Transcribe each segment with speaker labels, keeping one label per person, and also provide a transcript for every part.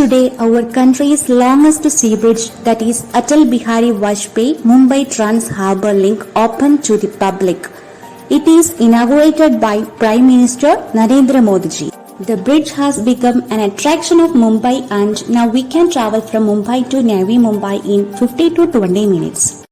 Speaker 1: today our country's longest sea bridge, that is ATAL Vajpayee Mumbai Trans Harbour link, opened to the public. It is inaugurated by Prime Minister Narendra Modi ji. The bridge has become an attraction of Mumbai, and now we can travel from Mumbai to Navi Mumbai in 50 to 20 minutes.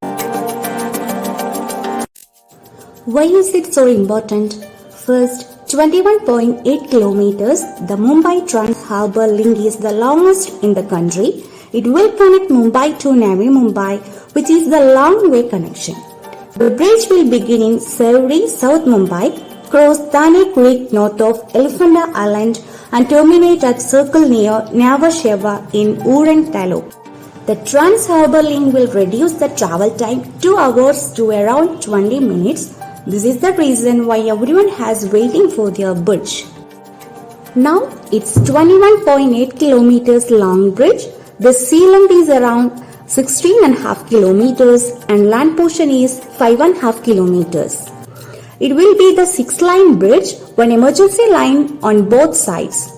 Speaker 1: Why is it so important? First, 21.8 kilometers, the Mumbai Trans Harbour link is the longest in the country. It will connect Mumbai to Navi Mumbai, which is the long way connection. The bridge will begin in Sevri, South Mumbai, cross Thane Creek north of Elephanta Island and terminate at Circle near Nhava Sheva in Uran Taluk. The Trans Harbour link will reduce the travel time 2 hours to around 20 minutes. This is the reason why everyone has waiting for their bridge. Now it's 21.8 kilometers long bridge. The sea length is around 16.5 kilometers and land portion is 5.5 kilometers. It will be the 6-line bridge, one emergency line on both sides.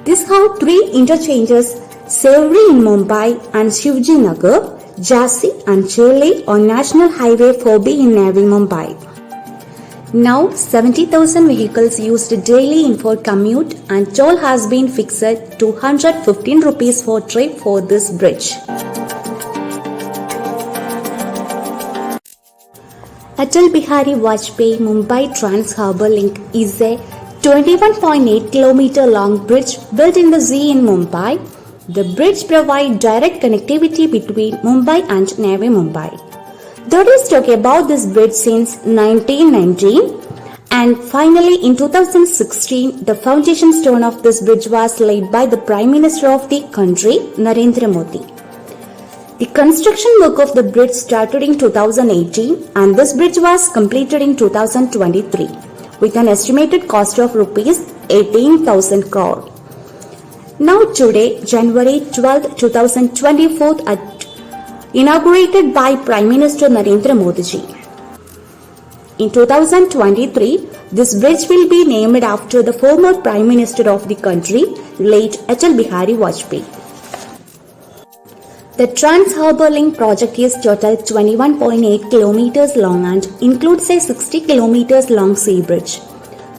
Speaker 1: This has 3 interchanges: Sevri in Mumbai and Shivji Nagar, Jhansi and Chirli on National Highway 4B in Navi Mumbai. Now 70,000 vehicles used daily for commute, and toll has been fixed at 215 rupees for trip for this bridge. Atal Bihari Vajpayee Mumbai Trans Harbour link is a 21.8 km long bridge built in the sea in Mumbai. The bridge provides direct connectivity between Mumbai and Navi Mumbai. There is talk about this bridge since 1919, and finally in 2016 the foundation stone of this bridge was laid by the Prime Minister of the country, Narendra Modi. The construction work of the bridge started in 2018 and this bridge was completed in 2023 with an estimated cost of rupees 18,000 crore. Now today, January 12, 2024, inaugurated by Prime Minister Narendra Modi ji. In 2023, this bridge will be named after the former Prime Minister of the country, late Atal Bihari Vajpayee. The Trans Harbour Link project is total 21.8 kilometers long and includes a 60 kilometers long sea bridge.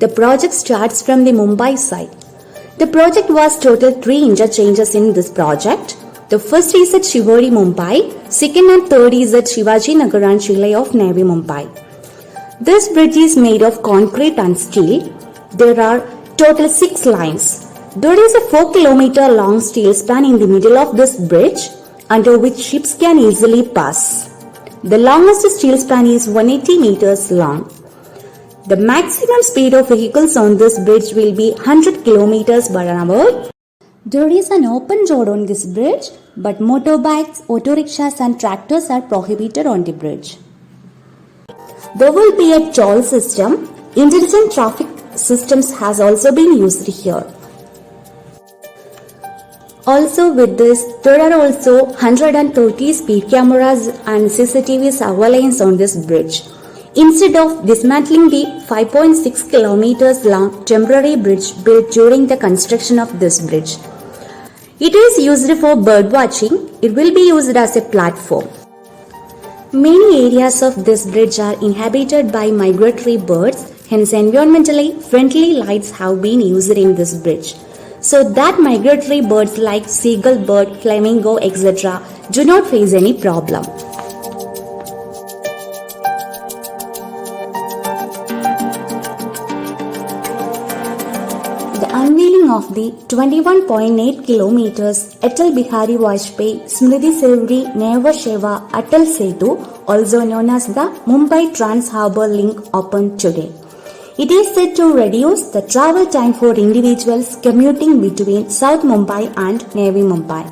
Speaker 1: The project starts from the Mumbai side. The project was total 3 interchanges in this project. The first is at Shivori, Mumbai. Second and third is at Shivaji Nagar and Chile of Navi Mumbai. This bridge is made of concrete and steel. There are total 6 lines. There is a 4 kilometer long steel span in the middle of this bridge, under which ships can easily pass. The longest steel span is 180 meters long. The maximum speed of vehicles on this bridge will be 100 kilometers per hour. There is an open road on this bridge, but motorbikes, auto rickshaws and tractors are prohibited on the bridge. There will be a toll system. Intelligent traffic systems has also been used here. Also with this, there are also 130 speed cameras and CCTV surveillance on this bridge. Instead of dismantling the 5.6 kilometers long temporary bridge built during the construction of this bridge, it is used for bird watching. It will be used as a platform. Many areas of this bridge are inhabited by migratory birds, hence environmentally friendly lights have been used in this bridge, so that migratory birds like seagull bird, flamingo, etc. do not face any problem. The unveiling of the 21.8 kilometers Atal Bihari Vajpayee Smriti Sevri Nhava Sheva ATAL SETU, also known as the Mumbai Trans Harbour link, opened today. It is said to reduce the travel time for individuals commuting between South Mumbai and Navi Mumbai.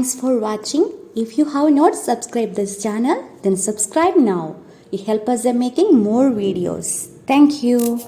Speaker 1: Thanks for watching. If you have not subscribed this channel, then subscribe now. It helps us in making more videos. Thank you.